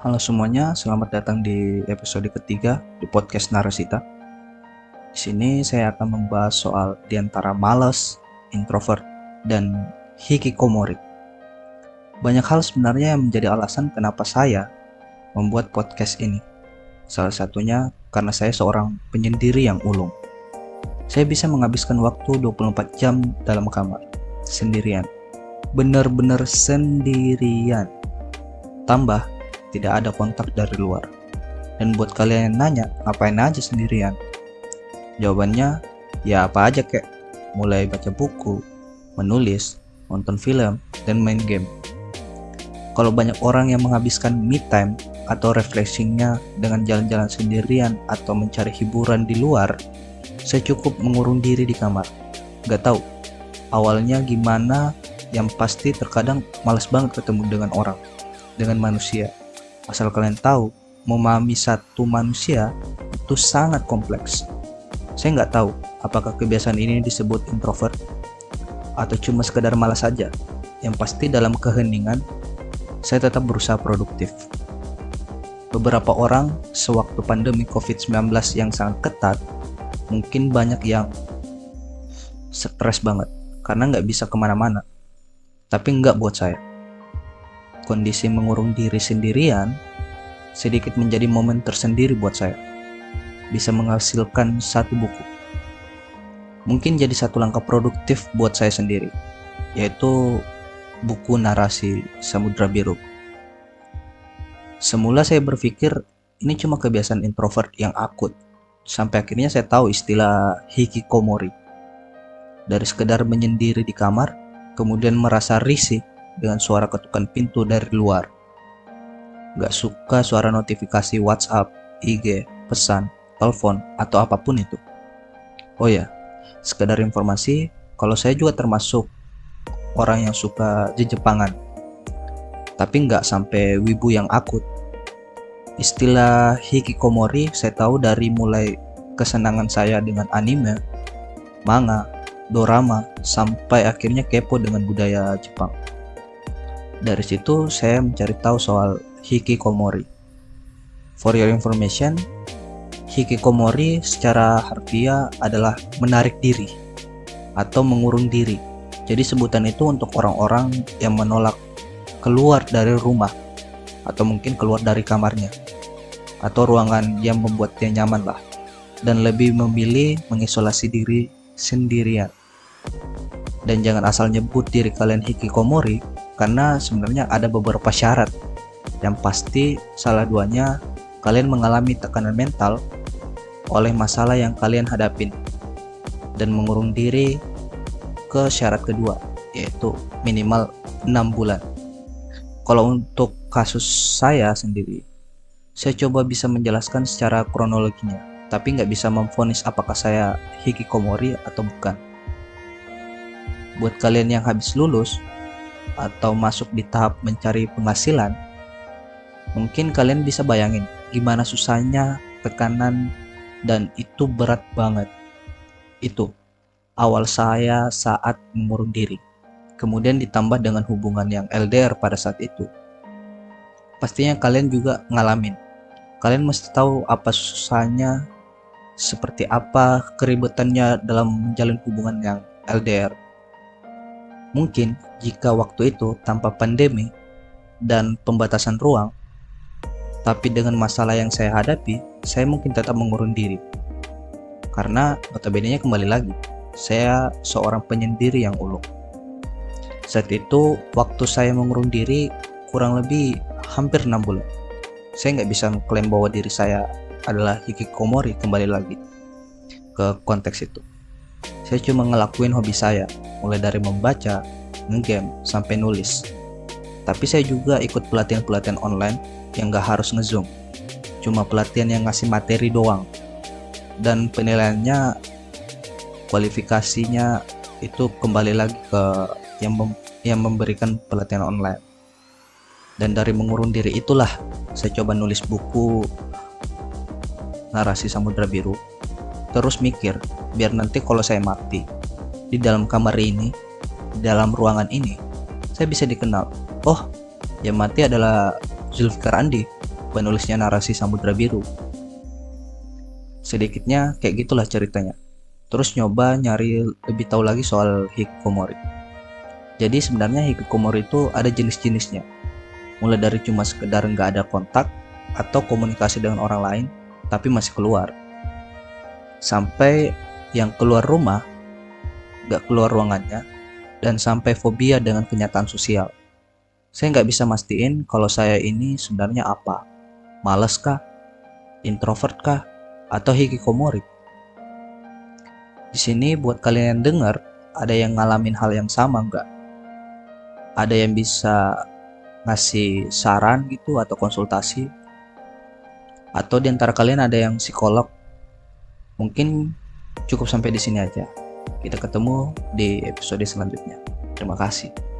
Halo semuanya, selamat datang di episode ketiga di podcast Narasita. Di sini saya akan membahas soal diantara malas, introvert, dan hikikomori. Banyak hal sebenarnya yang menjadi alasan kenapa saya membuat podcast ini. Salah satunya karena saya seorang penyendiri yang ulung. Saya bisa menghabiskan waktu 24 jam dalam kamar, sendirian. Benar-benar sendirian. Tambah, tidak ada kontak dari luar. Dan buat kalian yang nanya, ngapain aja sendirian? Jawabannya, ya apa aja kek. Mulai baca buku, menulis, nonton film, dan main game. Kalau banyak orang yang menghabiskan me time atau refreshingnya dengan jalan-jalan sendirian atau mencari hiburan di luar, saya cukup mengurung diri di kamar. Gak tahu awalnya gimana, yang pasti terkadang malas banget ketemu dengan orang, dengan manusia. Asal kalian tahu, memahami satu manusia itu sangat kompleks. Saya nggak tahu apakah kebiasaan ini disebut introvert atau cuma sekedar malas saja. Yang pasti dalam keheningan, saya tetap berusaha produktif. Beberapa orang sewaktu pandemi COVID-19 yang sangat ketat, mungkin banyak yang stres banget karena nggak bisa kemana-mana. Tapi nggak buat saya. Kondisi mengurung diri sendirian sedikit menjadi momen tersendiri buat saya. Bisa menghasilkan satu buku. Mungkin jadi satu langkah produktif buat saya sendiri, yaitu buku narasi Samudra Biru. Semula saya berpikir ini cuma kebiasaan introvert yang akut, sampai akhirnya saya tahu istilah hikikomori. Dari sekedar menyendiri di kamar, kemudian merasa risih dengan suara ketukan pintu dari luar. Gak suka suara notifikasi WhatsApp, IG, pesan, telepon, atau apapun itu. Oh ya, sekedar informasi, kalau saya juga termasuk orang yang suka jejepangan, tapi nggak sampai wibu yang akut. Istilah hikikomori saya tahu dari mulai kesenangan saya dengan anime, manga, dorama, sampai akhirnya kepo dengan budaya Jepang. Dari situ saya mencari tahu soal hikikomori. For your information, hikikomori secara harfiah adalah menarik diri atau mengurung diri. Jadi sebutan itu untuk orang-orang yang menolak keluar dari rumah atau mungkin keluar dari kamarnya atau ruangan yang membuat dia nyaman lah, dan lebih memilih mengisolasi diri sendirian. Dan jangan asal nyebut diri kalian hikikomori, karena sebenarnya ada beberapa syarat. Yang pasti salah duanya kalian mengalami tekanan mental oleh masalah yang kalian hadapin, dan mengurung diri ke syarat kedua, yaitu minimal 6 bulan. Kalau untuk kasus saya sendiri, saya coba bisa menjelaskan secara kronologinya, tapi nggak bisa memvonis apakah saya hikikomori atau bukan. Buat kalian yang habis lulus atau masuk di tahap mencari penghasilan, mungkin kalian bisa bayangin gimana susahnya tekanan, dan itu berat banget. Itu awal saya saat mengurung diri, kemudian ditambah dengan hubungan yang LDR pada saat itu. Pastinya kalian juga ngalamin. Kalian mesti tahu apa susahnya, seperti apa keribetannya dalam menjalin hubungan yang LDR. Mungkin jika waktu itu tanpa pandemi dan pembatasan ruang, tapi dengan masalah yang saya hadapi, saya mungkin tetap mengurung diri. Karena notabene-nya kembali lagi, saya seorang penyendiri yang ulung. Saat itu waktu saya mengurung diri kurang lebih hampir 6 bulan. Saya nggak bisa mengklaim bahwa diri saya adalah hikikomori, kembali lagi ke konteks itu. Saya cuma ngelakuin hobi saya, mulai dari membaca, ngegame, sampai nulis. Tapi saya juga ikut pelatihan-pelatihan online yang gak harus ngezoom, cuma pelatihan yang ngasih materi doang, dan penilaiannya, kualifikasinya itu kembali lagi ke yang memberikan pelatihan online. Dan dari mengurung diri itulah saya coba nulis buku narasi Samudra Biru. Terus mikir, biar nanti kalau saya mati di dalam kamar ini, di dalam ruangan ini, saya bisa dikenal. Oh, yang mati adalah Zulfikar Andi, penulisnya narasi Samudra Biru. Sedikitnya kayak gitulah ceritanya. Terus nyoba nyari lebih tahu lagi soal hikikomori. Jadi sebenarnya hikikomori itu ada jenis-jenisnya. Mulai dari cuma sekedar nggak ada kontak atau komunikasi dengan orang lain tapi masih keluar, sampai yang keluar rumah, nggak keluar ruangannya, dan sampai fobia dengan kenyataan sosial. Saya nggak bisa mastiin kalau saya ini sebenarnya apa. Males kah? Introvert kah? Atau hikikomori? Di sini buat kalian yang dengar, ada yang ngalamin hal yang sama nggak? Ada yang bisa ngasih saran gitu atau konsultasi? Atau di antara kalian ada yang psikolog? Mungkin cukup sampai di sini aja. Kita ketemu di episode selanjutnya. Terima kasih.